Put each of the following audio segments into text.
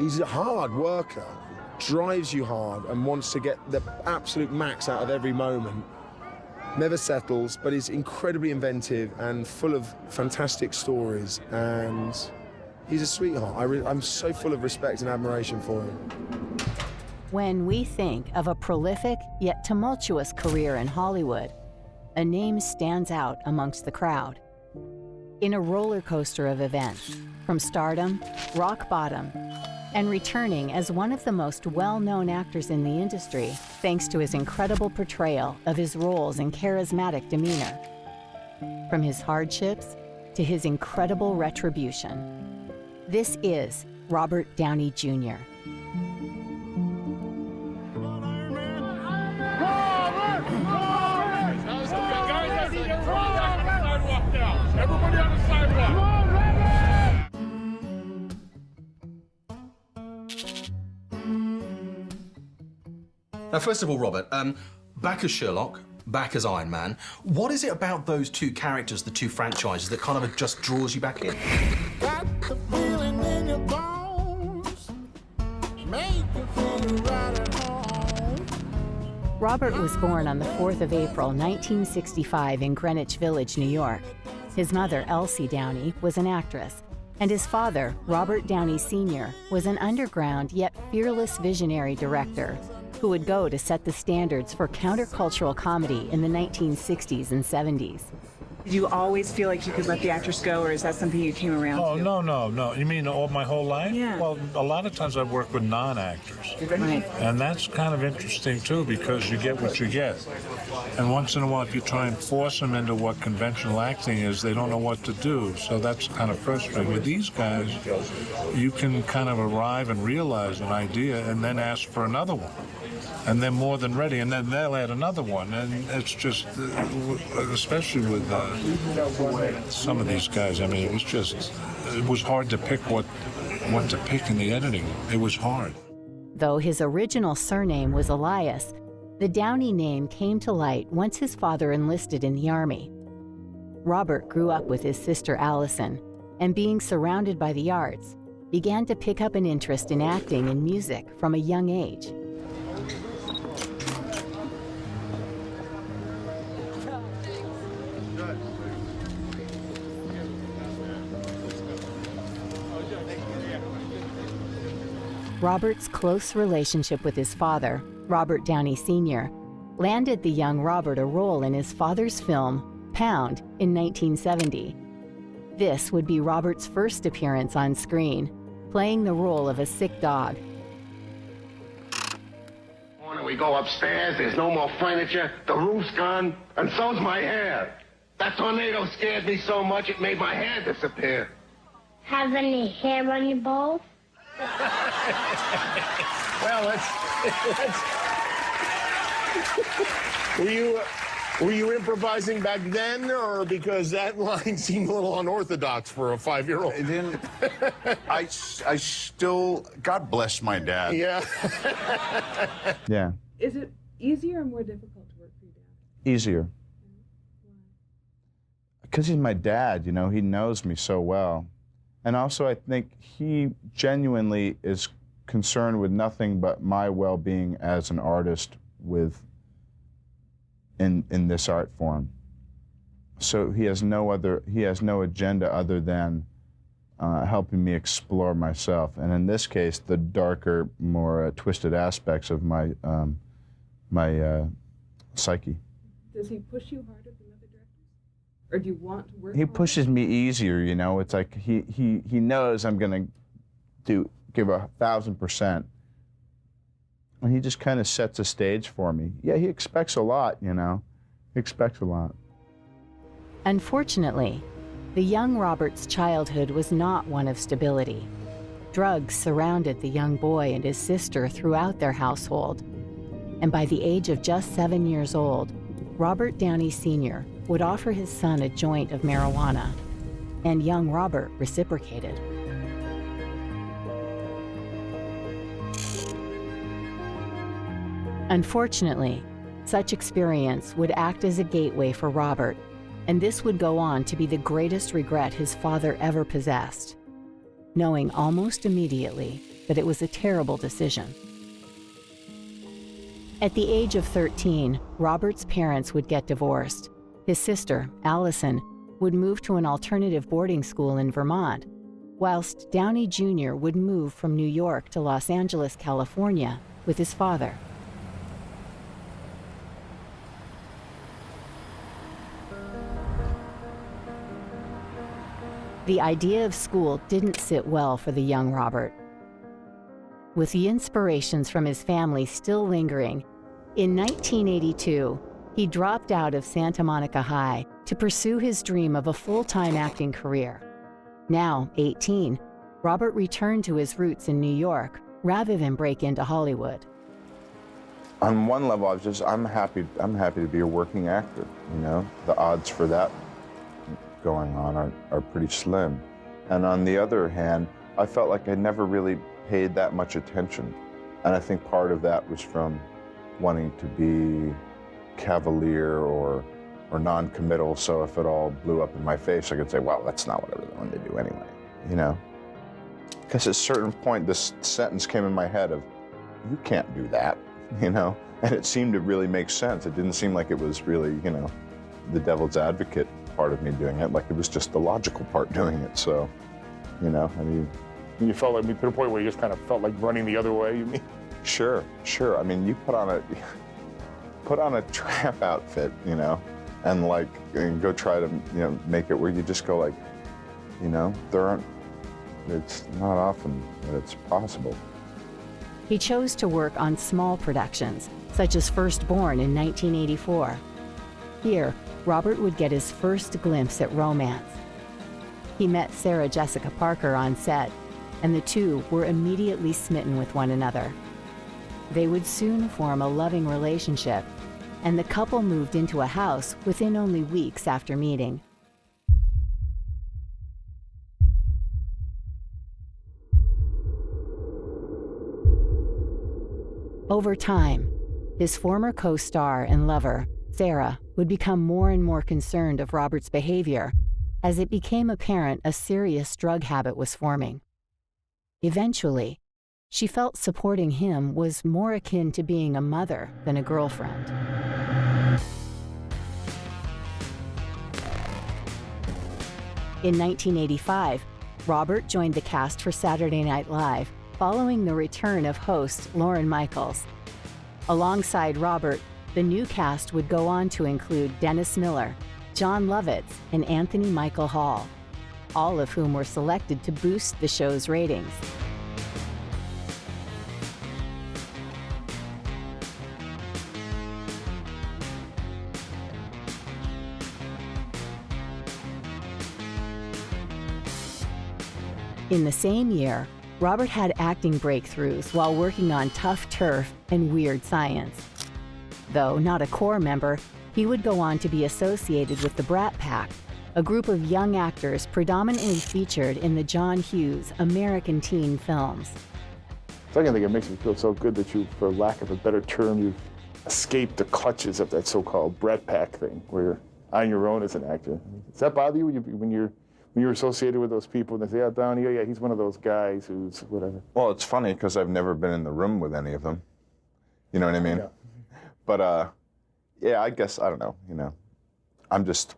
He's a hard worker, drives you hard and wants to get the absolute max out of every moment. Never settles, but he's incredibly inventive and full of fantastic stories, and he's a sweetheart. I'm so full of respect and admiration for him. When we think of a prolific yet tumultuous career in Hollywood, a name stands out amongst the crowd. In a roller coaster of events, from stardom, rock bottom, and returning as one of the most well-known actors in the industry thanks to his incredible portrayal of his roles and charismatic demeanor. From his hardships to his incredible retribution. This is Robert Downey Jr. Everybody on the sidewalk. Now, first of all, Robert, back as Sherlock, back as Iron Man, what is it about those two characters, the two franchises, that kind of just draws you back in? Got the feeling in your bones, make you feel right at home. Robert was born on the 4th of April, 1965 in Greenwich Village, New York. His mother, Elsie Downey, was an actress, and his father, Robert Downey Sr., was an underground yet fearless visionary director who would go to set the standards for countercultural comedy in the 1960s and 70s. Did you always feel like you could let the actress go, or is that something you came around to? Oh, no. You mean my whole life? Yeah. Well, a lot of times I've worked with non-actors. Right. And that's kind of interesting, too, because you get what you get. And once in a while, if you try and force them into what conventional acting is, they don't know what to do. So that's kind of frustrating. With these guys, you can kind of arrive and realize an idea and then ask for another one. And they're more than ready, and then they'll add another one. And it's just, especially with some of these guys, I mean, it was hard to pick what to pick in the editing. It was hard. Though his original surname was Elias, the Downey name came to light once his father enlisted in the Army. Robert grew up with his sister Allison, and being surrounded by the arts, began to pick up an interest in acting and music from a young age. Robert's close relationship with his father, Robert Downey Sr., landed the young Robert a role in his father's film, Pound, in 1970. This would be Robert's first appearance on screen, playing the role of a sick dog. We go upstairs, there's no more furniture, the roof's gone, and so's my hair. That tornado scared me so much it made my hair disappear. Have any hair on your balls? Well, let's were you improvising back then, or because that line seemed a little unorthodox for a 5-year-old? I still, God bless my dad. Yeah. Yeah. Is it easier or more difficult to work for your dad? Easier. Because he's my dad, you know, he knows me so well. And also I think he genuinely is concerned with nothing but my well-being as an artist in this art form. So he has no agenda other than helping me explore myself. And in this case, the darker, more twisted aspects of my psyche. Does he push you harder than other directors? Or do you want to work He harder? pushes me easier, you know. It's like he knows I'm gonna give 1,000%. And he just kind of sets a stage for me. Yeah, he expects a lot, you know. He expects a lot. Unfortunately, the young Robert's childhood was not one of stability. Drugs surrounded the young boy and his sister throughout their household. And by the age of just 7 years old, Robert Downey Sr. would offer his son a joint of marijuana, and young Robert reciprocated. Unfortunately, such experience would act as a gateway for Robert, and this would go on to be the greatest regret his father ever possessed, knowing almost immediately that it was a terrible decision. At the age of 13, Robert's parents would get divorced. His sister, Allison, would move to an alternative boarding school in Vermont, whilst Downey Jr. would move from New York to Los Angeles, California, with his father. The idea of school didn't sit well for the young Robert. With the inspirations from his family still lingering, in 1982, he dropped out of Santa Monica High to pursue his dream of a full-time acting career. Now, 18, Robert returned to his roots in New York rather than break into Hollywood. On one level, I'm happy to be a working actor, you know? The odds for that going on are pretty slim. And on the other hand, I felt like I never really paid that much attention. And I think part of that was from wanting to be cavalier or non-committal, so if it all blew up in my face, I could say, well, that's not what I really wanted to do anyway, you know? Because at a certain point, this sentence came in my head of, you can't do that, you know? And it seemed to really make sense. It didn't seem like it was really, you know, the devil's advocate part of me doing it, like it was just the logical part doing it, so, you know, I mean. You felt like, to the point where you just kind of felt like running the other way, you mean? Sure. I mean, you put on a tramp outfit, you know, and go try to, you know, make it where you just go like, you know, it's not often that it's possible. He chose to work on small productions, such as Firstborn in 1984. Here, Robert would get his first glimpse at romance. He met Sarah Jessica Parker on set, and the two were immediately smitten with one another. They would soon form a loving relationship, and the couple moved into a house within only weeks after meeting. Over time, his former co-star and lover, Sarah, would become more and more concerned of Robert's behavior as it became apparent a serious drug habit was forming. Eventually, she felt supporting him was more akin to being a mother than a girlfriend. In 1985, Robert joined the cast for Saturday Night Live, following the return of host Lorne Michaels. Alongside Robert, the new cast would go on to include Dennis Miller, John Lovitz, and Anthony Michael Hall, all of whom were selected to boost the show's ratings. In the same year, Robert had acting breakthroughs while working on Tough Turf and Weird Science. Though not a core member, he would go on to be associated with the Brat Pack, a group of young actors predominantly featured in the John Hughes American teen films. Second thing, it makes me feel so good that you, for lack of a better term, you've escaped the clutches of that so-called Brat Pack thing, where you're on your own as an actor. Does that bother you when you're associated with those people and they say, yeah, Downey, yeah, he's one of those guys who's whatever? Well, it's funny because I've never been in the room with any of them. You know what I mean? Yeah. But, yeah, I guess, I don't know, you know. I'm just,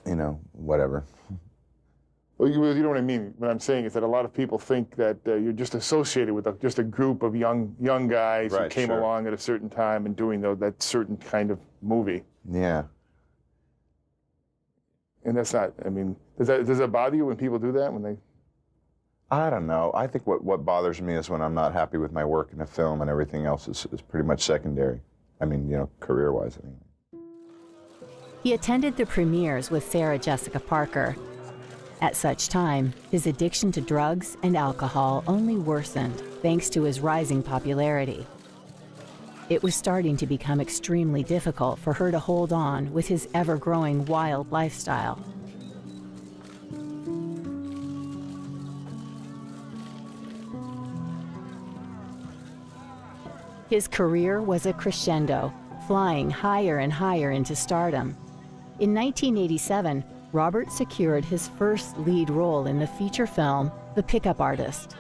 you know, whatever. Well, you know what I mean? What I'm saying is that a lot of people think that you're just associated with just a group of young guys who came along at a certain time and doing that certain kind of movie. Yeah. And that's not, I mean, does that bother you when people do that? When they? I don't know. I think what bothers me is when I'm not happy with my work in a film and everything else is pretty much secondary. I mean, you know, career-wise, anyway. He attended the premieres with Sarah Jessica Parker. At such time, his addiction to drugs and alcohol only worsened thanks to his rising popularity. It was starting to become extremely difficult for her to hold on with his ever-growing wild lifestyle. His career was a crescendo, flying higher and higher into stardom. In 1987, Robert secured his first lead role in the feature film, The Pickup Artist.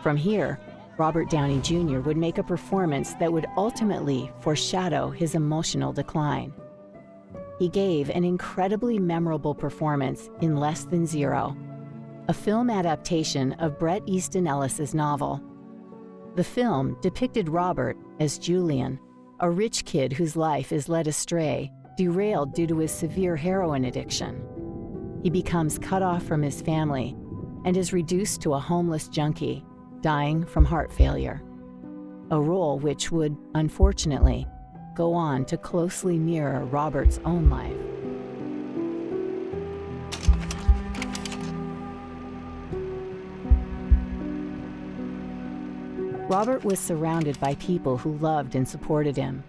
From here, Robert Downey Jr. would make a performance that would ultimately foreshadow his emotional decline. He gave an incredibly memorable performance in Less Than Zero, a film adaptation of Bret Easton Ellis's novel. The film depicted Robert as Julian, a rich kid whose life is led astray, derailed due to his severe heroin addiction. He becomes cut off from his family and is reduced to a homeless junkie, dying from heart failure. A role which would, unfortunately, go on to closely mirror Robert's own life. Robert was surrounded by people who loved and supported him.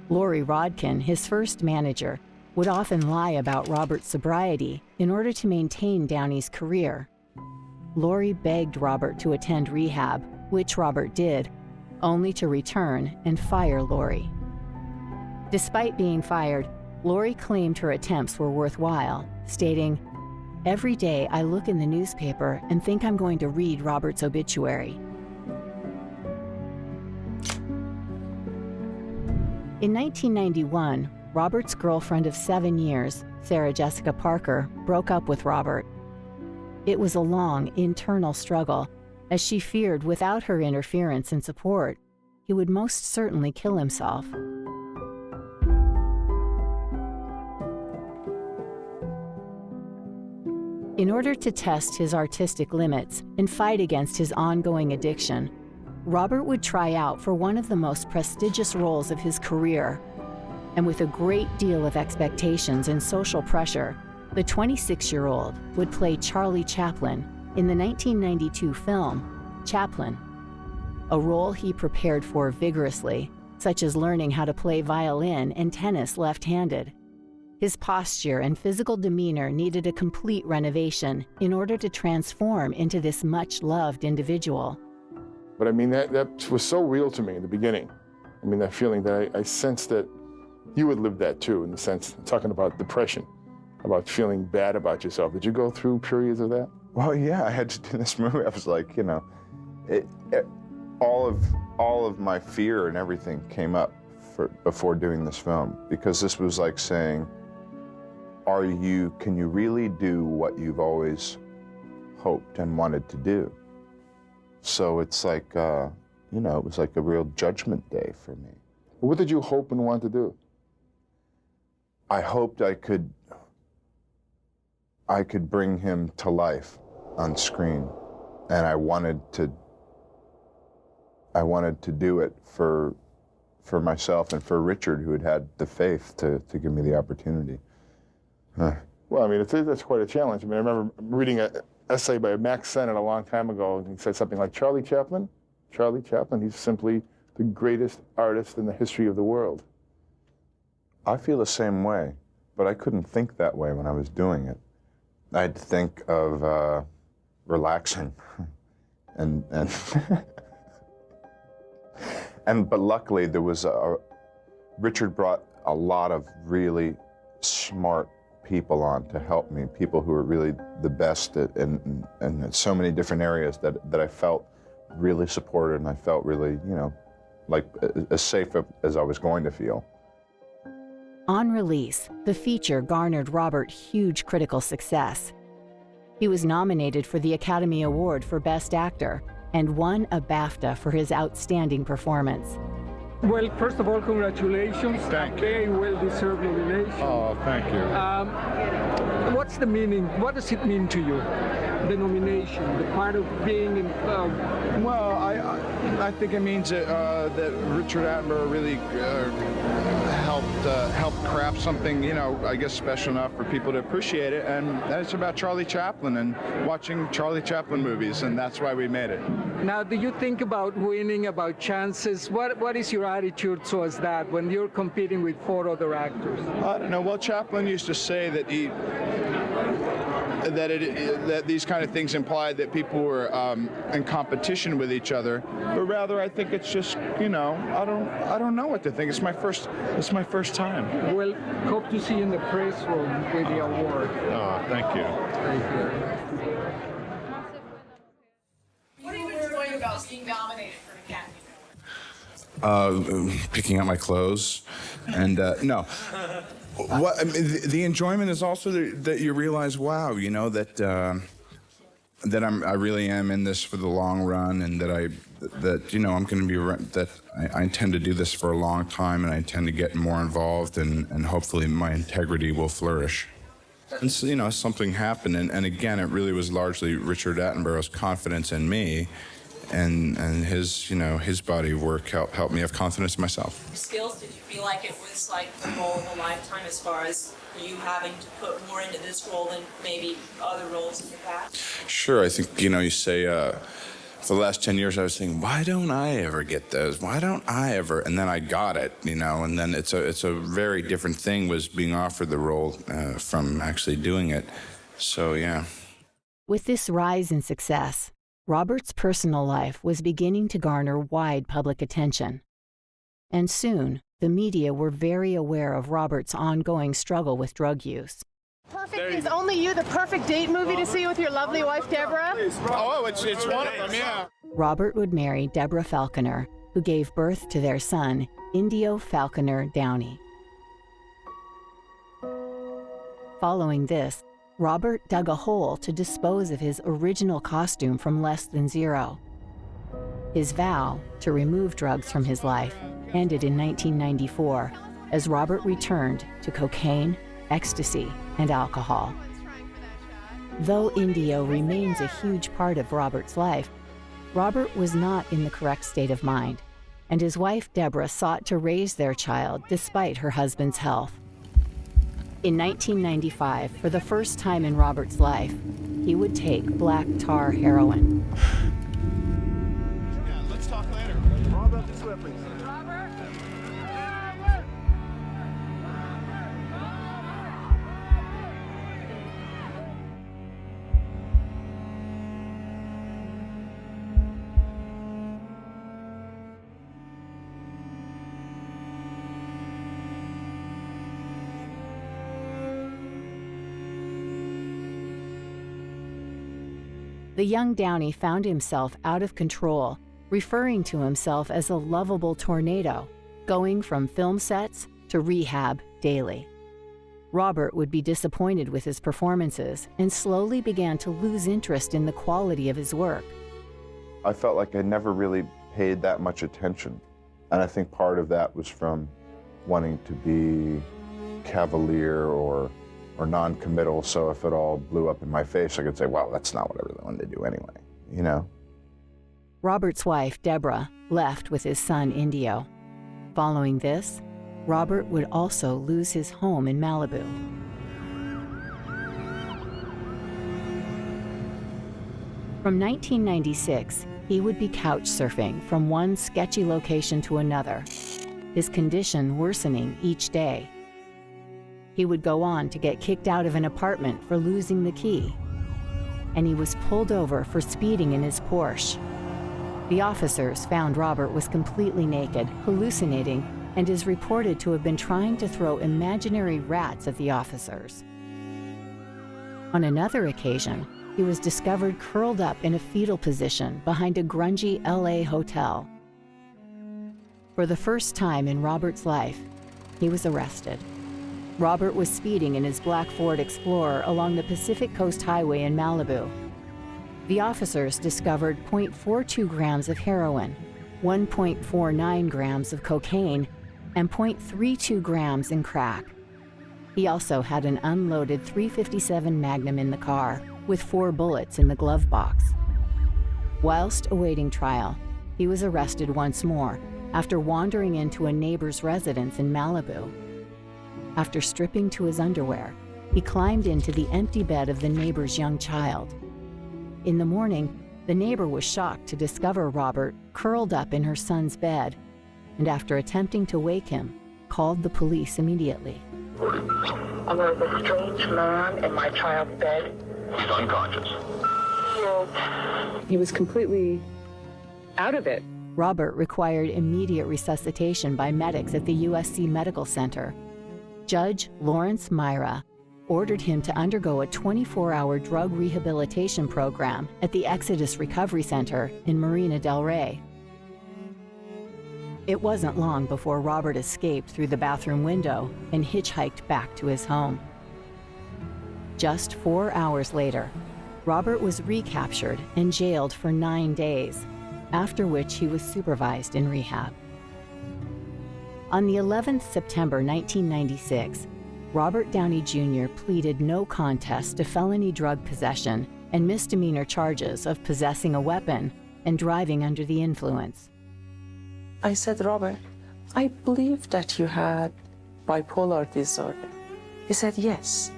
Lori Rodkin, his first manager, would often lie about Robert's sobriety in order to maintain Downey's career. Lori begged Robert to attend rehab, which Robert did, only to return and fire Lori. Despite being fired, Lori claimed her attempts were worthwhile, stating, "Every day I look in the newspaper and think I'm going to read Robert's obituary." In 1991, Robert's girlfriend of 7 years, Sarah Jessica Parker, broke up with Robert. It was a long internal struggle, as she feared without her interference and support, he would most certainly kill himself. In order to test his artistic limits and fight against his ongoing addiction, Robert would try out for one of the most prestigious roles of his career. And with a great deal of expectations and social pressure, the 26-year-old would play Charlie Chaplin in the 1992 film Chaplin, a role he prepared for vigorously, such as learning how to play violin and tennis left-handed. His posture and physical demeanor needed a complete renovation in order to transform into this much-loved individual. But I mean, that was so real to me in the beginning. I mean, that feeling that I sensed that you would live that too, in the sense, talking about depression, about feeling bad about yourself. Did you go through periods of that? Well, yeah, I had to do this movie. I was like, you know, all of my fear and everything came up before doing this film, because this was like saying, can you really do what you've always hoped and wanted to do? So it's like, you know, it was like a real judgment day for me. What did you hope and want to do? I hoped I could bring him to life on screen, and I wanted to do it for myself and for Richard, who had had the faith to give me the opportunity. Well, I mean, that's quite a challenge. I mean, I remember reading an essay by Max Sennett a long time ago, and he said something like, Charlie Chaplin, he's simply the greatest artist in the history of the world. I feel the same way, but I couldn't think that way when I was doing it. I'd think of relaxing, and but luckily there was Richard brought a lot of really smart people on to help me, people who were really the best in so many different areas that I felt really supported, and I felt really, you know, like as safe as I was going to feel. On release, the feature garnered Robert huge critical success. He was nominated for the Academy Award for Best Actor and won a BAFTA for his outstanding performance. Well, first of all, congratulations. Thank you. Very well-deserved nomination. Oh, thank you. What's the meaning? What does it mean to you, the nomination, the part of being in? Well, I think it means that Richard Attenborough really helped craft something, you know, I guess special enough for people to appreciate it, and it's about Charlie Chaplin and watching Charlie Chaplin movies, and that's why we made it. Now, do you think about winning, about chances? What is your attitude towards that when you're competing with 4 other actors? I don't know. Well, Chaplin used to say that that these kind of things implied that people were in competition with each other, but rather I think it's just, you know, I don't know what to think. It's my first time. Well, hope to see you in the press room with the award. Oh, thank you. Thank you. What are you enjoying about being nominated for an Academy Award? Picking out my clothes, and no. What I mean, the enjoyment is also that you realize, wow, you know, that I really am in this for the long run, and that you know I'm going to be that I intend to do this for a long time, and I intend to get more involved, and hopefully my integrity will flourish. And so, you know, something happened, and again, it really was largely Richard Attenborough's confidence in me. And his, you know, his body of work helped me have confidence in myself. Skills, did you feel like it was like the role of a lifetime as far as you having to put more into this role than maybe other roles in the past? Sure, I think, you know, you say, for the last 10 years I was thinking, why don't I ever get those? Why don't I ever? And then I got it, you know, and then it's a very different thing was being offered the role from actually doing it. So, yeah. With this rise in success, Robert's personal life was beginning to garner wide public attention. And soon, the media were very aware of Robert's ongoing struggle with drug use. Perfect is Only You the perfect date movie to see with your lovely wife, Deborah? Oh, it's one of them, yeah. Robert would marry Deborah Falconer, who gave birth to their son, Indio Falconer Downey. Following this, Robert dug a hole to dispose of his original costume from Less Than Zero. His vow to remove drugs from his life ended in 1994 as Robert returned to cocaine, ecstasy, and alcohol. Though Indio remains a huge part of Robert's life, Robert was not in the correct state of mind, and his wife Deborah sought to raise their child despite her husband's health. In 1995, for the first time in Robert's life, he would take black tar heroin. Yeah, let's talk later. Robert, this way, please. The young Downey found himself out of control, referring to himself as a lovable tornado, going from film sets to rehab daily. Robert would be disappointed with his performances and slowly began to lose interest in the quality of his work. I felt like I never really paid that much attention. And I think part of that was from wanting to be cavalier or non-committal, so if it all blew up in my face, I could say, well, that's not what I really wanted to do anyway, you know? Robert's wife, Deborah, left with his son, Indio. Following this, Robert would also lose his home in Malibu. From 1996, he would be couch surfing from one sketchy location to another, his condition worsening each day. He would go on to get kicked out of an apartment for losing the key, and he was pulled over for speeding in his Porsche. The officers found Robert was completely naked, hallucinating, and is reported to have been trying to throw imaginary rats at the officers. On another occasion, he was discovered curled up in a fetal position behind a grungy LA hotel. For the first time in Robert's life, he was arrested. Robert was speeding in his black Ford Explorer along the Pacific Coast Highway in Malibu. The officers discovered 0.42 grams of heroin, 1.49 grams of cocaine, and 0.32 grams in crack. He also had an unloaded .357 Magnum in the car, with 4 bullets in the glove box. Whilst awaiting trial, he was arrested once more after wandering into a neighbor's residence in Malibu. After stripping to his underwear, he climbed into the empty bed of the neighbor's young child. In the morning, the neighbor was shocked to discover Robert curled up in her son's bed, and after attempting to wake him, called the police immediately. I'm with a strange man in my child's bed. He's unconscious. He was completely out of it. Robert required immediate resuscitation by medics at the USC Medical Center. Judge Lawrence Myra ordered him to undergo a 24-hour drug rehabilitation program at the Exodus Recovery Center in Marina del Rey. It wasn't long before Robert escaped through the bathroom window and hitchhiked back to his home. Just 4 hours later, Robert was recaptured and jailed for 9 days, after which he was supervised in rehab. On the 11th September 1996, Robert Downey Jr. pleaded no contest to felony drug possession and misdemeanor charges of possessing a weapon and driving under the influence. I said, Robert, I believe that you had bipolar disorder. He said, yes,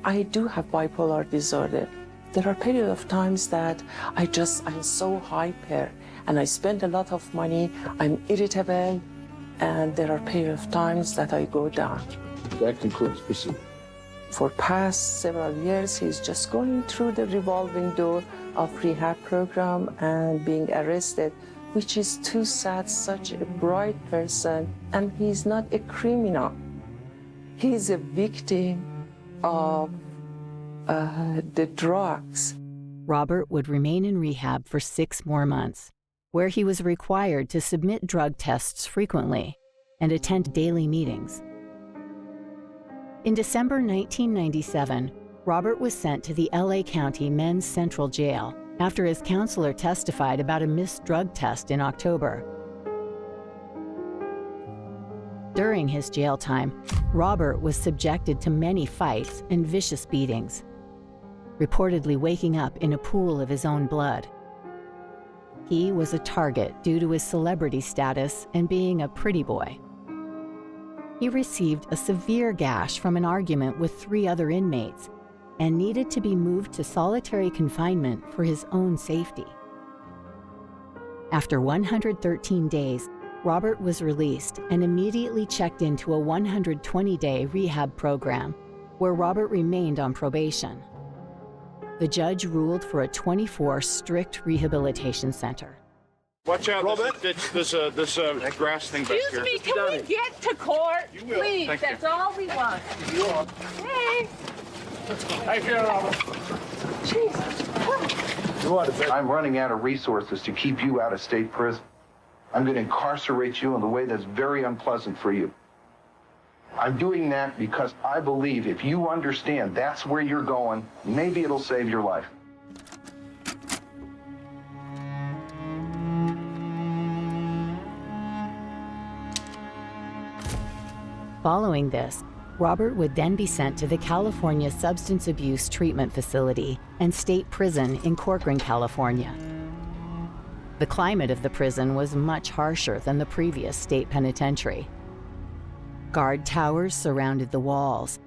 I do have bipolar disorder. There are periods of times that I'm so hyper and I spend a lot of money, I'm irritable, and there are periods of times that I go down. That concludes proceed. For past several years, he's just going through the revolving door of rehab program and being arrested, which is too sad, such a bright person, and he's not a criminal. He's a victim of the drugs. Robert would remain in rehab for 6 more months, where he was required to submit drug tests frequently and attend daily meetings. In December 1997, Robert was sent to the LA County Men's Central Jail after his counselor testified about a missed drug test in October. During his jail time, Robert was subjected to many fights and vicious beatings, reportedly waking up in a pool of his own blood. He was a target due to his celebrity status and being a pretty boy. He received a severe gash from an argument with 3 other inmates and needed to be moved to solitary confinement for his own safety. After 113 days, Robert was released and immediately checked into a 120-day rehab program where Robert remained on probation. The judge ruled for a 24 strict rehabilitation center. Watch out, Robert. There's a grass thing back here. Excuse me, can we get to court? Please, Thank that's you. all we want. Hey. Thank you, Robert. Jesus. I'm running out of resources to keep you out of state prison. I'm going to incarcerate you in a way that's very unpleasant for you. I'm doing that because I believe if you understand that's where you're going, maybe it'll save your life. Following this, Robert would then be sent to the California Substance Abuse Treatment Facility and State Prison in Corcoran, California. The climate of the prison was much harsher than the previous state penitentiary. Guard towers surrounded the walls,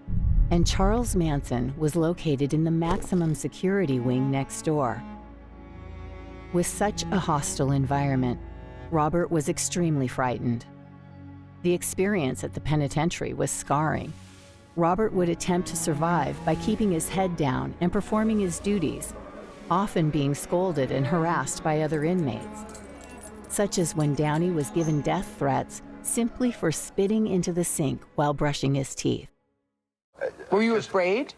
and Charles Manson was located in the maximum security wing next door. With such a hostile environment, Robert was extremely frightened. The experience at the penitentiary was scarring. Robert would attempt to survive by keeping his head down and performing his duties, often being scolded and harassed by other inmates, such as when Downey was given death threats simply for spitting into the sink while brushing his teeth. Were you afraid?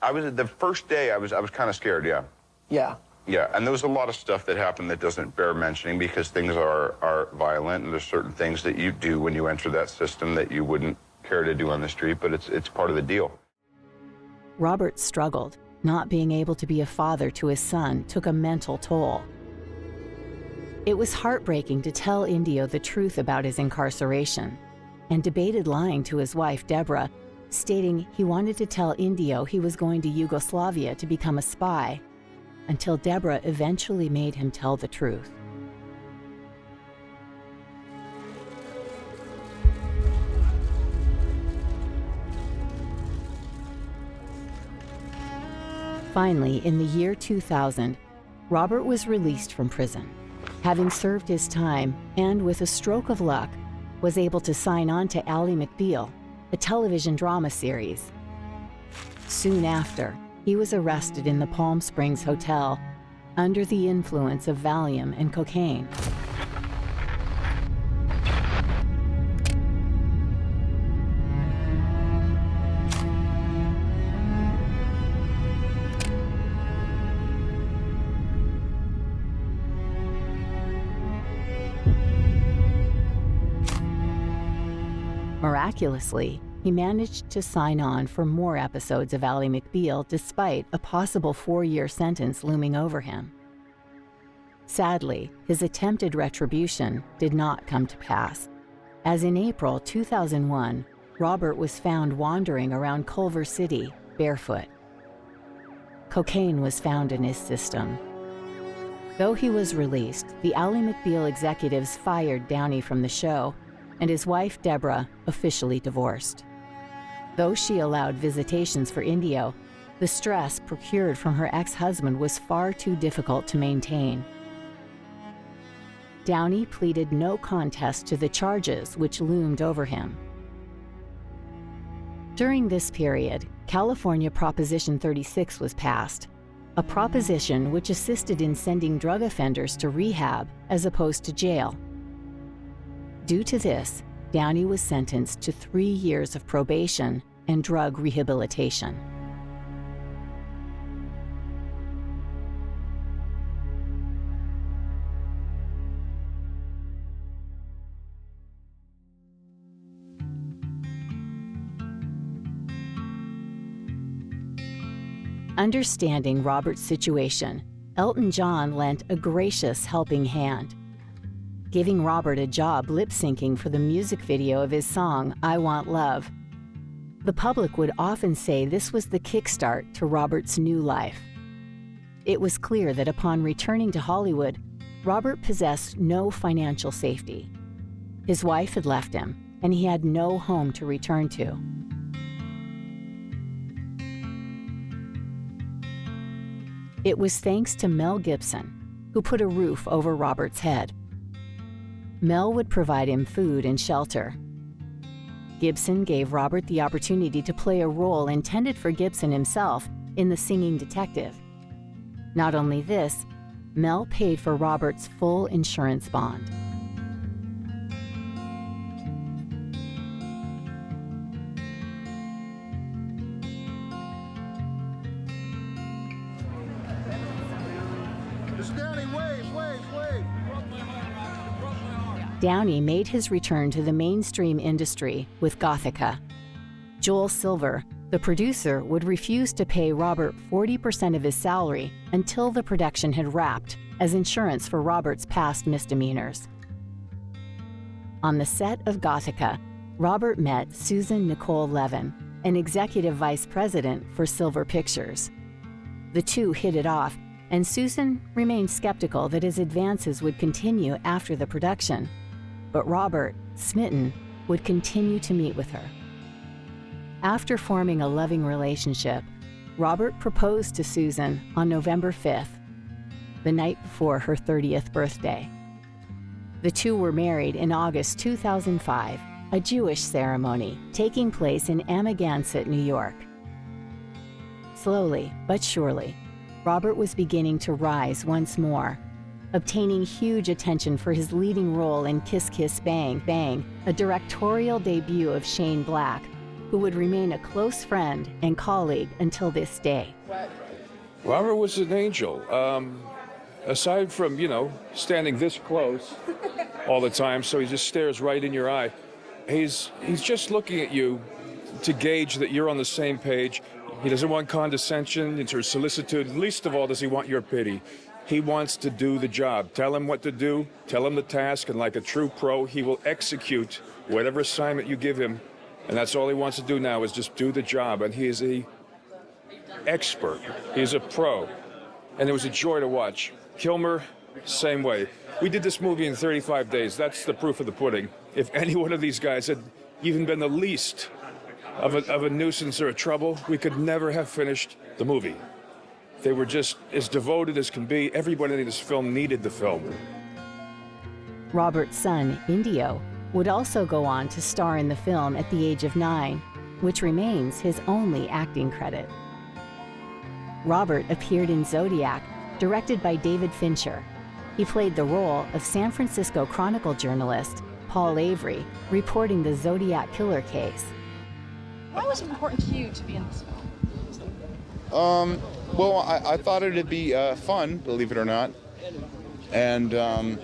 I was the first day. I was kind of scared. Yeah. Yeah. Yeah, and there was a lot of stuff that happened that doesn't bear mentioning because things are violent, and there's certain things that you do when you enter that system that you wouldn't care to do on the street, but it's part of the deal. Robert struggled. Not being able to be a father to his son took a mental toll. It was heartbreaking to tell Indio the truth about his incarceration, and debated lying to his wife, Deborah, stating he wanted to tell Indio he was going to Yugoslavia to become a spy, until Deborah eventually made him tell the truth. Finally, in the year 2000, Robert was released from prison, having served his time, and with a stroke of luck, was able to sign on to Ally McBeal, a television drama series. Soon after, he was arrested in the Palm Springs Hotel under the influence of Valium and cocaine. Miraculously, he managed to sign on for more episodes of Ally McBeal despite a possible 4-year sentence looming over him. Sadly, his attempted retribution did not come to pass, as in April 2001, Robert was found wandering around Culver City barefoot. Cocaine was found in his system. Though he was released, the Ally McBeal executives fired Downey from the show, and his wife, Deborah, officially divorced. Though she allowed visitations for Indio, the stress procured from her ex-husband was far too difficult to maintain. Downey pleaded no contest to the charges which loomed over him. During this period, California Proposition 36 was passed, a proposition which assisted in sending drug offenders to rehab as opposed to jail. Due to this, Downey was sentenced to 3 years of probation and drug rehabilitation. Understanding Robert's situation, Elton John lent a gracious helping hand, giving Robert a job lip-syncing for the music video of his song, I Want Love. The public would often say this was the kickstart to Robert's new life. It was clear that upon returning to Hollywood, Robert possessed no financial safety. His wife had left him, and he had no home to return to. It was thanks to Mel Gibson, who put a roof over Robert's head. Mel would provide him food and shelter. Gibson gave Robert the opportunity to play a role intended for Gibson himself in The Singing Detective. Not only this, Mel paid for Robert's full insurance bond. Downey made his return to the mainstream industry with Gothika. Joel Silver, the producer, would refuse to pay Robert 40% of his salary until the production had wrapped as insurance for Robert's past misdemeanors. On the set of Gothika, Robert met Susan Nicole Levin, an executive vice president for Silver Pictures. The two hit it off, and Susan remained skeptical that his advances would continue after the production. But Robert, smitten, would continue to meet with her. After forming a loving relationship, Robert proposed to Susan on November 5th, the night before her 30th birthday. The two were married in August 2005, a Jewish ceremony taking place in Amagansett, New York. Slowly but surely, Robert was beginning to rise once more, obtaining huge attention for his leading role in Kiss Kiss Bang Bang, a directorial debut of Shane Black, who would remain a close friend and colleague until this day. Robert was an angel. Aside from, standing this close all the time, so he just stares right in your eye, he's just looking at you to gauge that you're on the same page. He doesn't want condescension or solicitude. Least of all does he want your pity. He wants to do the job. Tell him what to do, tell him the task, and like a true pro, he will execute whatever assignment you give him. And that's all he wants to do now is just do the job. And he is an expert. He's a pro. And it was a joy to watch. Kilmer, same way. We did this movie in 35 days. That's the proof of the pudding. If any one of these guys had even been the least of a nuisance or a trouble, we could never have finished the movie. They were just as devoted as can be. Everybody in this film needed the film. Robert's son, Indio, would also go on to star in the film at the age of 9, which remains his only acting credit. Robert appeared in Zodiac, directed by David Fincher. He played the role of San Francisco Chronicle journalist Paul Avery, reporting the Zodiac killer case. Why was it important to you to be in this film? Well, I thought it'd be fun, believe it or not. And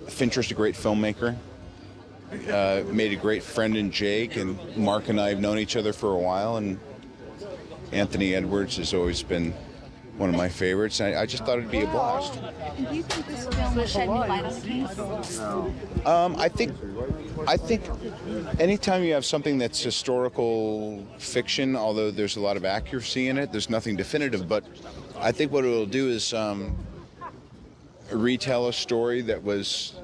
Fincher's a great filmmaker. made a great friend in Jake, and Mark and I have known each other for a while, and Anthony Edwards has always been one of my favorites. I just thought it'd be a blast. Do you think this film will shed new light on the case? I think anytime you have something that's historical fiction, although there's a lot of accuracy in it, there's nothing definitive, but I think what it'll do is retell a story that was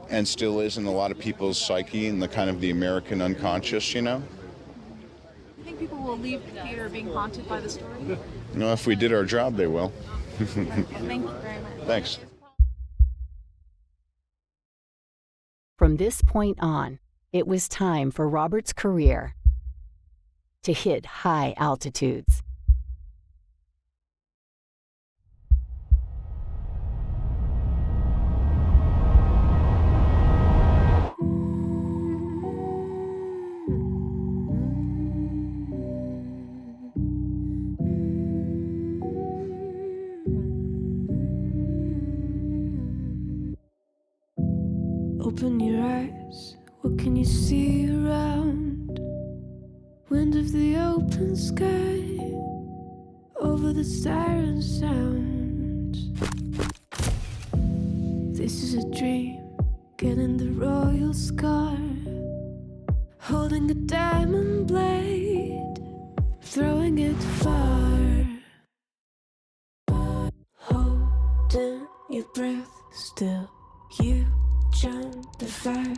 and still is in a lot of people's psyche and the kind of the American unconscious, you know? Do you think people will leave the theater being haunted by the story? You know, if we did our job, they will. Thank you very much. Thanks. From this point on, it was time for Robert's career to hit high altitudes. Open your eyes, what can you see around? Wind of the open sky, over the siren sound. This is a dream, getting the royal scar, holding a diamond blade, throwing it far. Holding your breath still, you jump the fire.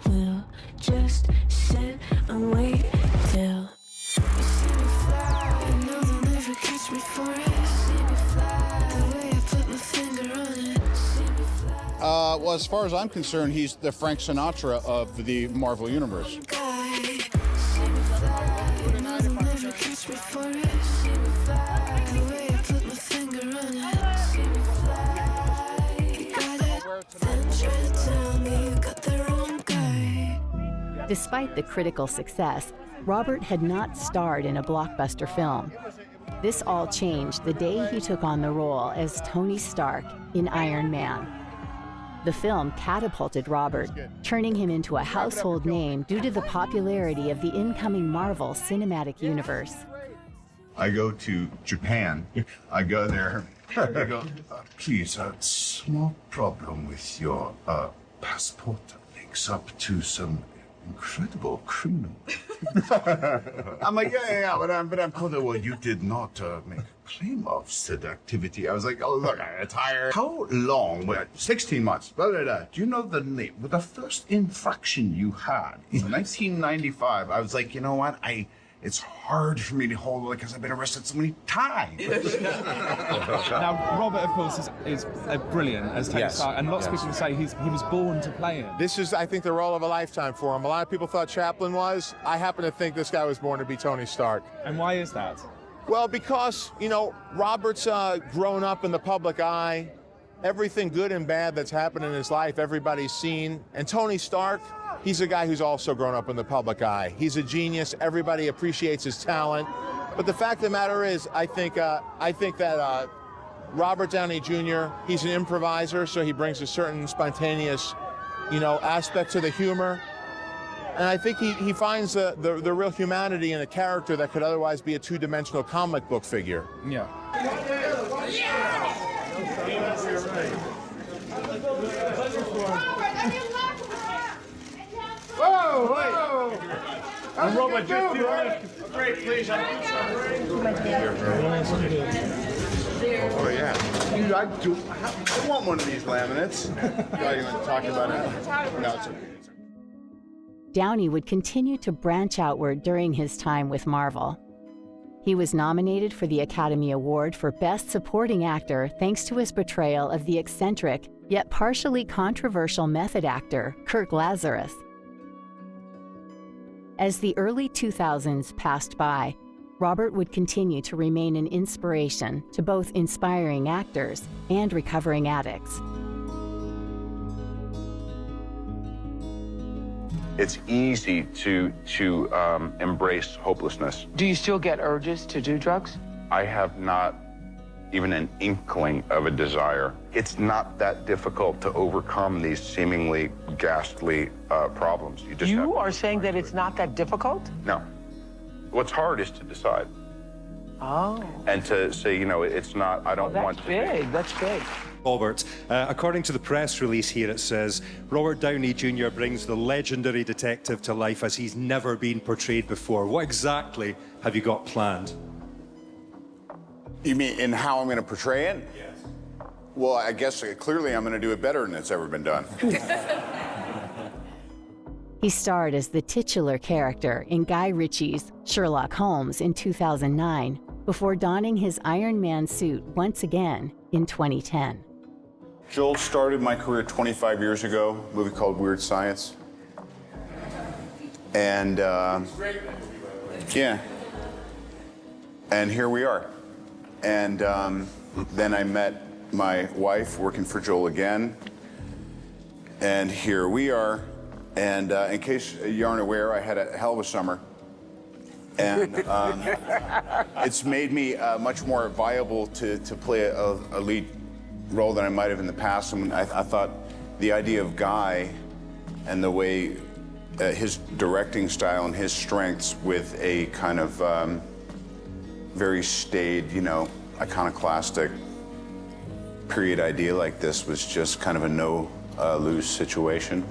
We'll just sit and wait till you see me fly. I know they'll never catch me for it. See me fly, the way I put my finger on it. See me fly. Well, as far as I'm concerned, he's the Frank Sinatra of the Marvel Universe. Guy. See me fly, I know they'll never catch me for it. See me fly, the way I put my finger on it. See me fly, you got it. Then try to tell me you got the wrong guy. Despite the critical success, Robert had not starred in a blockbuster film. This all changed the day he took on the role as Tony Stark in Iron Man. The film catapulted Robert, turning him into a household name due to the popularity of the incoming Marvel Cinematic Universe. I go to Japan. I go there. I go, please, a small problem with your passport links up to some incredible criminal. I'm like, yeah, but I'm told that, well, you did not make a claim of said activity. I was like, oh, look, I'm tired. How long? Well, 16 months. Blah, blah, blah. Do you know the name? Well, the first infraction you had in 1995, I was like, you know what? It's hard for me to hold it because I've been arrested so many times. Now, Robert, of course, is brilliant as Tony Stark, and lots of people say he was born to play him. This is, I think, the role of a lifetime for him. A lot of people thought Chaplin was. I happen to think this guy was born to be Tony Stark. And why is that? Well, because, you know, Robert's grown up in the public eye. Everything good and bad that's happened in his life, everybody's seen. And Tony Stark, he's a guy who's also grown up in the public eye. He's a genius. Everybody appreciates his talent. But the fact of the matter is, I think that Robert Downey Jr., he's an improviser, so he brings a certain spontaneous, you know, aspect to the humor. And I think he finds the real humanity in a character that could otherwise be a two-dimensional comic book figure. Yeah. Whoa, whoa! And Robert, just do it. Great, please. Oh, yeah. I want one of these laminates. Are you going to talk about it? No, it's okay. Downey would continue to branch outward during his time with Marvel. He was nominated for the Academy Award for Best Supporting Actor thanks to his portrayal of the eccentric, yet partially controversial method actor, Kirk Lazarus. As the early 2000s passed by, Robert would continue to remain an inspiration to both inspiring actors and recovering addicts. It's easy to embrace hopelessness. Do you still get urges to do drugs? I have not even an inkling of a desire, it's not that difficult to overcome these seemingly ghastly problems. You just You are saying that it's not that difficult? No. What's hard is to decide. Oh. And to say, you know, it's not, I don't want to. That's big. Robert, according to the press release here, it says, Robert Downey Jr. brings the legendary detective to life as he's never been portrayed before. What exactly have you got planned? You mean in how I'm going to portray it? Yes. Well, I guess clearly I'm going to do it better than it's ever been done. He starred as the titular character in Guy Ritchie's Sherlock Holmes in 2009, before donning his Iron Man suit once again in 2010. Joel started my career 25 years ago, a movie called Weird Science. And, yeah. And here we are. And then I met my wife working for Joel again. And here we are. And in case you aren't aware, I had a hell of a summer. And it's made me much more viable to play a lead role than I might have in the past. And I thought the idea of Guy and the way his directing style and his strengths with a kind of very staid, you know, iconoclastic period idea like this was just kind of a no-lose situation.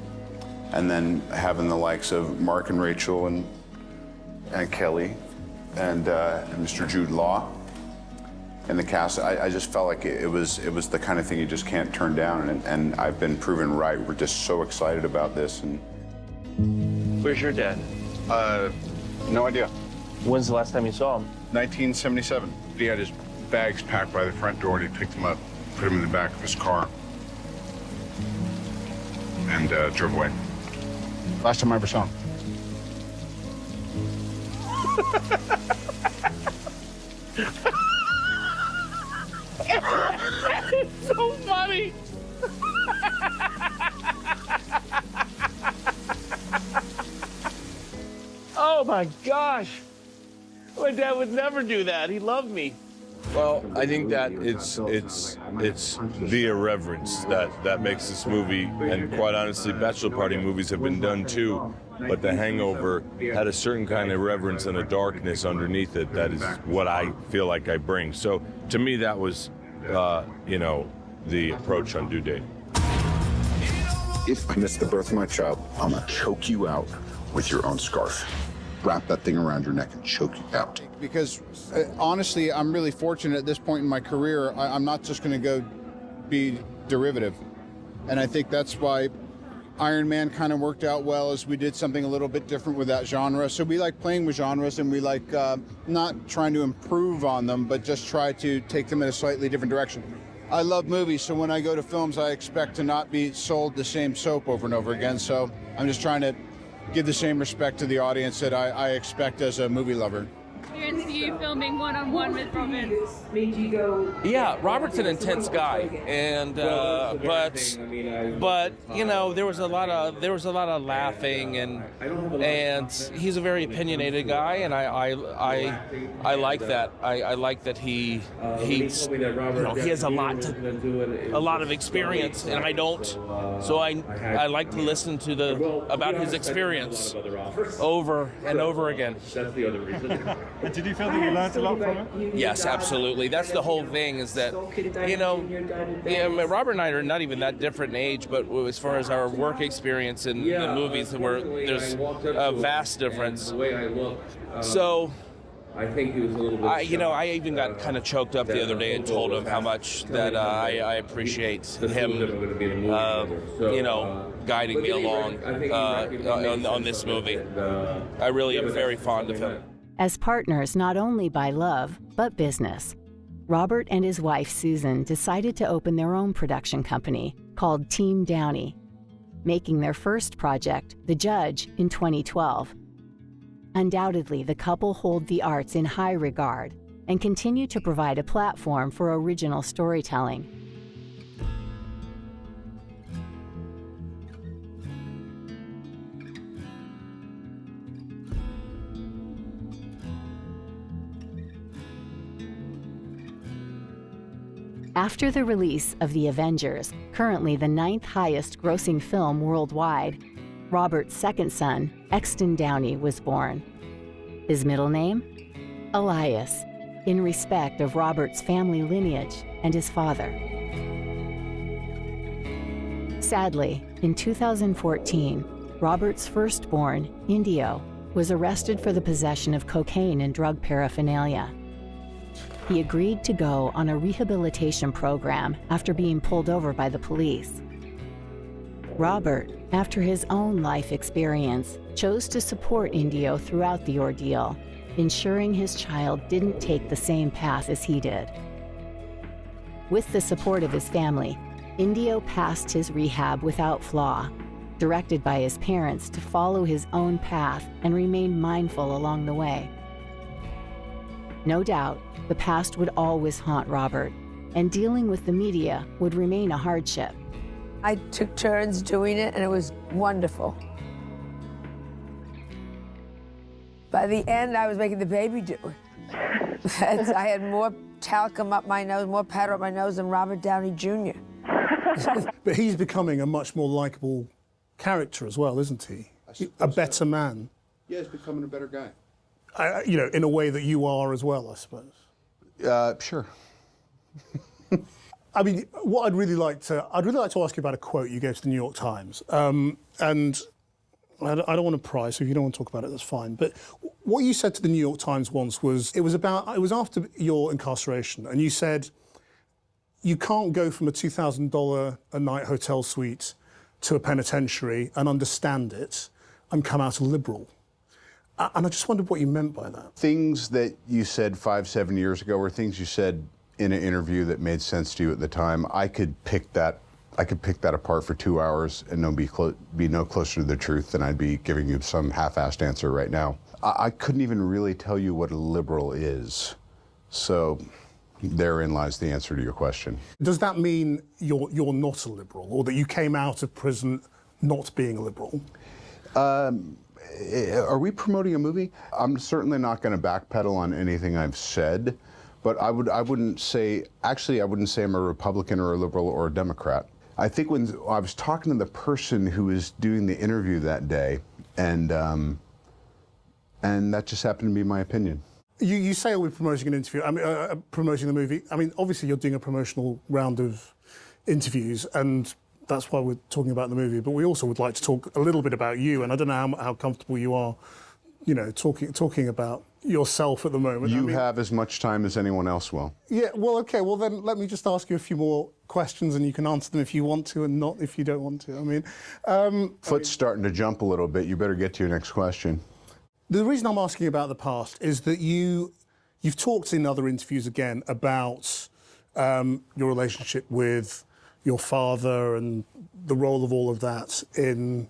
And then having the likes of Mark and Rachel and Kelly and Mr. Jude Law and the cast, I just felt like it was the kind of thing you just can't turn down. And I've been proven right. We're just so excited about this. And where's your dad? No idea. When's the last time you saw him? 1977. He had his bags packed by the front door, and he picked them up, put them in the back of his car, and drove away. Last time I ever saw him. It's so funny. Oh my gosh. My dad would never do that. He loved me. Well, I think that it's the irreverence that makes this movie, and quite honestly, bachelor party movies have been done too, but The Hangover had a certain kind of reverence and a darkness underneath it that is what I feel like I bring. So to me, that was, you know, the approach on Due Date. If I miss the birth of my child, I'm gonna choke you out with your own scarf. Wrap that thing around your neck and choke you out. Because honestly, I'm really fortunate at this point in my career. I'm not just going to go be derivative. And I think that's why Iron Man kind of worked out well, as we did something a little bit different with that genre. So we like playing with genres, and we like not trying to improve on them, but just try to take them in a slightly different direction. I love movies, so when I go to films, I expect to not be sold the same soap over and over again. So I'm just trying to give the same respect to the audience that I expect as a movie lover. Experience you filming one-on-one with Robin? Yeah, Robert's an intense guy, and but you know, there was a lot of laughing, and he's a very opinionated guy, and I like that. I like that he has a lot of experience, and I don't. So I like to listen to about his experience over and over again. That's the other reason. Did you feel that you learned a lot from it? Yes, absolutely. That's the whole thing, is that, you know, Robert and I are not even that different in age, but as far as our work experience in the movies, there's a vast difference. So, I think he was a little bit I even got kind of choked up the other day and told him how much that I appreciate him, guiding me along on this movie. I really am very fond of him. As partners not only by love, but business, Robert and his wife Susan decided to open their own production company called Team Downey, making their first project, The Judge, in 2012. Undoubtedly, the couple hold the arts in high regard and continue to provide a platform for original storytelling. After the release of The Avengers, currently the 9th highest grossing film worldwide, Robert's second son, Exton Downey, was born. His middle name? Elias, in respect of Robert's family lineage and his father. Sadly, in 2014, Robert's firstborn, Indio, was arrested for the possession of cocaine and drug paraphernalia. He agreed to go on a rehabilitation program after being pulled over by the police. Robert, after his own life experience, chose to support Indio throughout the ordeal, ensuring his child didn't take the same path as he did. With the support of his family, Indio passed his rehab without flaw, directed by his parents to follow his own path and remain mindful along the way. No doubt, the past would always haunt Robert, and dealing with the media would remain a hardship. I took turns doing it, and it was wonderful. By the end, I was making the baby do it. I had more talcum up my nose, more powder up my nose than Robert Downey Jr. But he's becoming a much more likable character as well, isn't he? A better man. Yeah, he's becoming a better guy. You know, in a way that you are as well, I suppose. Sure. I mean, what I'd really like to ask you about a quote you gave to the New York Times. And I don't want to pry, so if you don't want to talk about it, that's fine. But what you said to the New York Times once was, it was after your incarceration, and you said, you can't go from a $2,000 a night hotel suite to a penitentiary and understand it and come out a liberal. And I just wondered what you meant by that. Things that you said 5-7 years ago were things you said in an interview that made sense to you at the time. I could pick that apart for 2 hours and be no closer to the truth than I'd be giving you some half-assed answer right now. I couldn't even really tell you what a liberal is. So therein lies the answer to your question. Does that mean you're not a liberal, or that you came out of prison not being a liberal? Are we promoting a movie? I'm certainly not going to backpedal on anything I've said, but I wouldn't say I'm a Republican or a liberal or a Democrat. I think when I was talking to the person who was doing the interview that day, and that just happened to be my opinion. You say we're promoting an interview, promoting the movie. I mean, obviously you're doing a promotional round of interviews, and that's why we're talking about the movie. But we also would like to talk a little bit about you, and I don't know how comfortable you are, you know, talking about yourself at the moment. You have as much time as anyone else will. Yeah, well, okay, well then let me just ask you a few more questions, and you can answer them if you want to and not if you don't want to. I mean... Foot's starting to jump a little bit. You better get to your next question. The reason I'm asking about the past is that you've talked in other interviews again about your relationship with your father and the role of all of that in,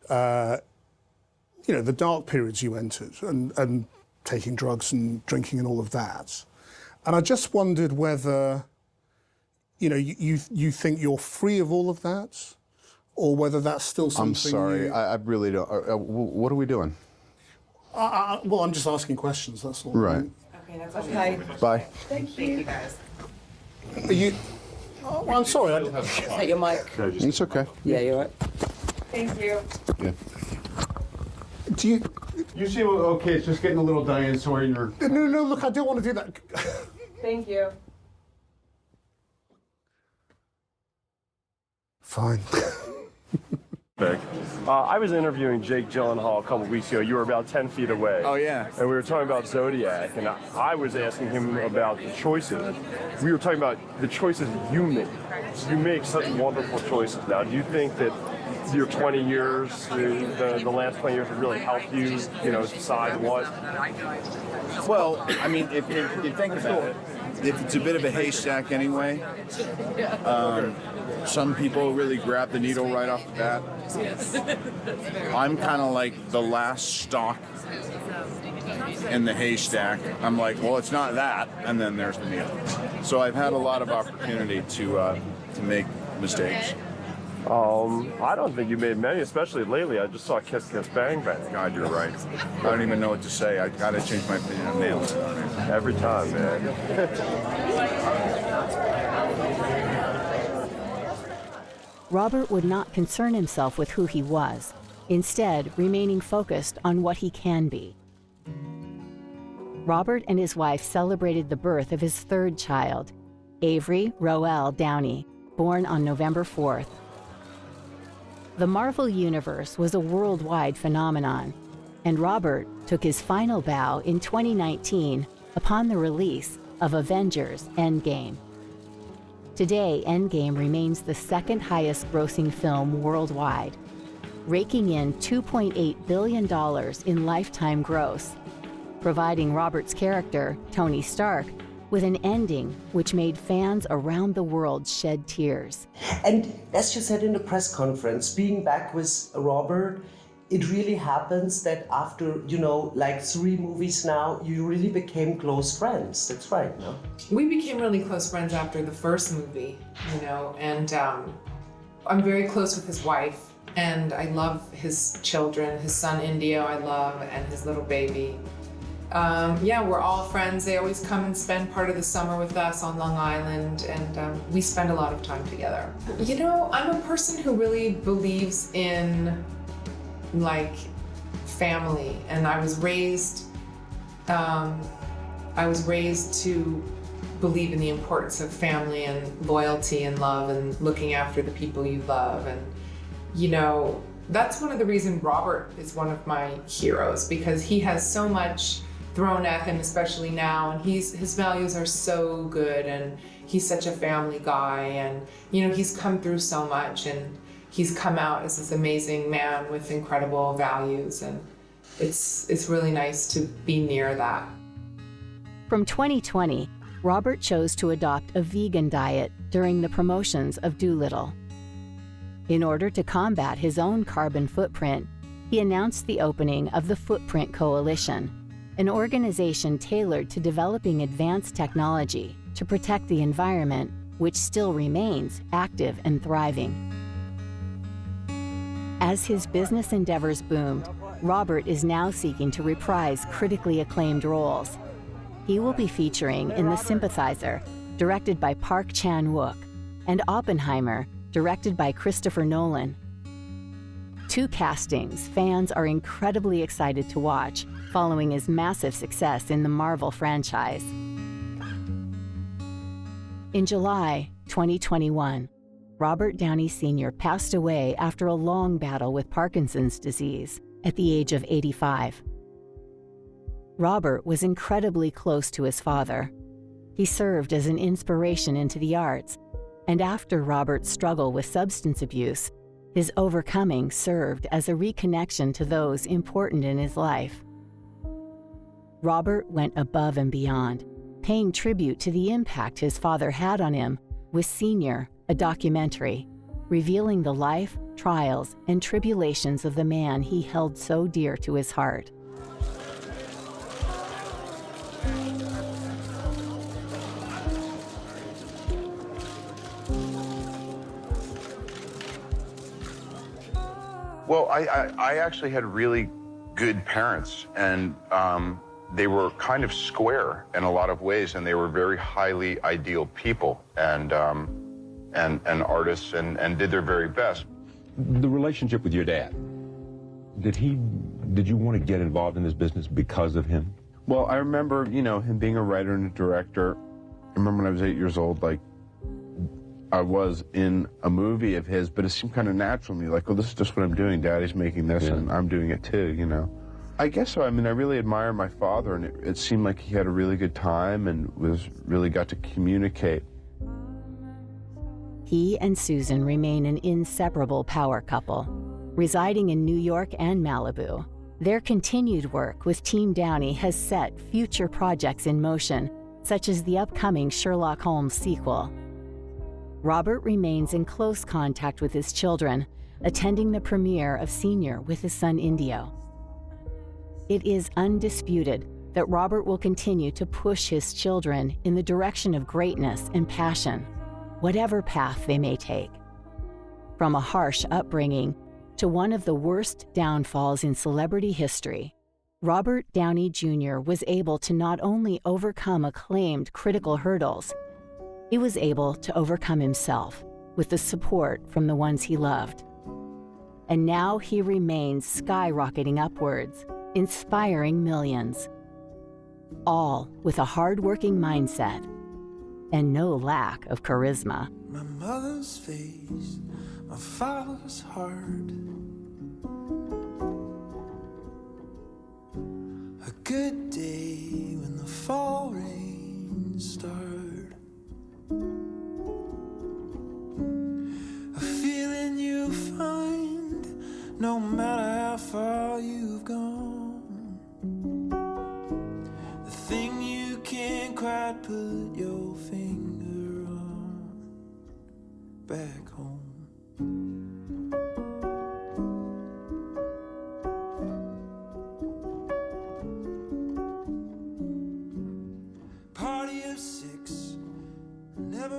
you know, the dark periods you entered and taking drugs and drinking and all of that. And I just wondered whether, you know, you think you're free of all of that, or whether that's still something. I'm sorry, I really don't. What are we doing? Well, I'm just asking questions, that's all. Right. Okay, that's okay. Bye. Thank you. Guys. Are you... Oh, I'm sorry. Is that your mic? It's okay. Yeah, you're right. Thank you. Yeah. Do you... You seem okay, it's just getting a little dinosaur in your... No, look, I don't want to do that. Thank you. Fine. I was interviewing Jake Gyllenhaal a couple weeks ago. You were about 10 feet away. Oh, yeah. And we were talking about Zodiac, and I was asking him about the choices. We were talking about the choices you make. You make such wonderful choices now. Do you think that your 20 years, the last 20 years have really helped you, you know, decide what? Well, I mean, if you think about it, if it's a bit of a haystack anyway, some people really grab the needle right off the bat. I'm kind of like the last stalk in the haystack. I'm like, well, it's not that, and then there's the needle. So I've had a lot of opportunity to make mistakes. I don't think you made many, especially lately. I just saw Kiss Kiss Bang Bang. God, you're right. I don't even know what to say. I gotta change my opinion on nails. Every time, man. Robert would not concern himself with who he was, instead remaining focused on what he can be. Robert and his wife celebrated the birth of his third child, Avery Roelle Downey, born on November 4th. The Marvel Universe was a worldwide phenomenon, and Robert took his final bow in 2019 upon the release of Avengers: Endgame. Today, Endgame remains the second highest grossing film worldwide, raking in $2.8 billion in lifetime gross, providing Robert's character, Tony Stark, with an ending which made fans around the world shed tears. And as you said in the press conference, being back with Robert, it really happens that after, like 3 movies now, you really became close friends. That's right, no? We became really close friends after the first movie, and I'm very close with his wife, and I love his children, his son Indio I love, and his little baby. We're all friends. They always come and spend part of the summer with us on Long Island, and we spend a lot of time together. I'm a person who really believes in family, and I was raised to believe in the importance of family and loyalty and love and looking after the people you love. And that's one of the reasons Robert is one of my heroes, because he has so much thrown at him, especially now, and his values are so good, and he's such a family guy, and he's come through so much, and he's come out as this amazing man with incredible values, and it's really nice to be near that. From 2020, Robert chose to adopt a vegan diet during the promotions of Dolittle. In order to combat his own carbon footprint, he announced the opening of the Footprint Coalition, an organization tailored to developing advanced technology to protect the environment, which still remains active and thriving. As his business endeavors boomed, Robert is now seeking to reprise critically acclaimed roles. He will be featuring in The Sympathizer, directed by Park Chan-wook, and Oppenheimer, directed by Christopher Nolan. 2 castings fans are incredibly excited to watch, following his massive success in the Marvel franchise. In July 2021, Robert Downey Sr. passed away after a long battle with Parkinson's disease at the age of 85. Robert was incredibly close to his father. He served as an inspiration into the arts, and after Robert's struggle with substance abuse, his overcoming served as a reconnection to those important in his life. Robert went above and beyond, paying tribute to the impact his father had on him with Senior, a documentary, revealing the life, trials, and tribulations of the man he held so dear to his heart. Well, I actually had really good parents, and they were kind of square in a lot of ways, and they were very highly ideal people and artists, and did their very best. The relationship with your dad, did you want to get involved in this business because of him? Well, I remember, him being a writer and a director. I remember when I was 8 years old, I was in a movie of his, but it seemed kind of natural to me, this is just what I'm doing. Daddy's making this, and I'm doing it too, I guess so. I really admire my father, and it seemed like he had a really good time and really got to communicate. He and Susan remain an inseparable power couple, residing in New York and Malibu. Their continued work with Team Downey has set future projects in motion, such as the upcoming Sherlock Holmes sequel. Robert remains in close contact with his children, attending the premiere of Senior with his son Indio. It is undisputed that Robert will continue to push his children in the direction of greatness and passion, whatever path they may take. From a harsh upbringing to one of the worst downfalls in celebrity history, Robert Downey Jr. was able to not only overcome acclaimed critical hurdles, he was able to overcome himself with the support from the ones he loved. And now he remains skyrocketing upwards, inspiring millions. All with a hard-working mindset and no lack of charisma. My mother's face, my father's heart. A good day when the fall rains start. A feeling you find no matter how far you've gone. The thing you can't quite put your finger on. Back home. Party of six, never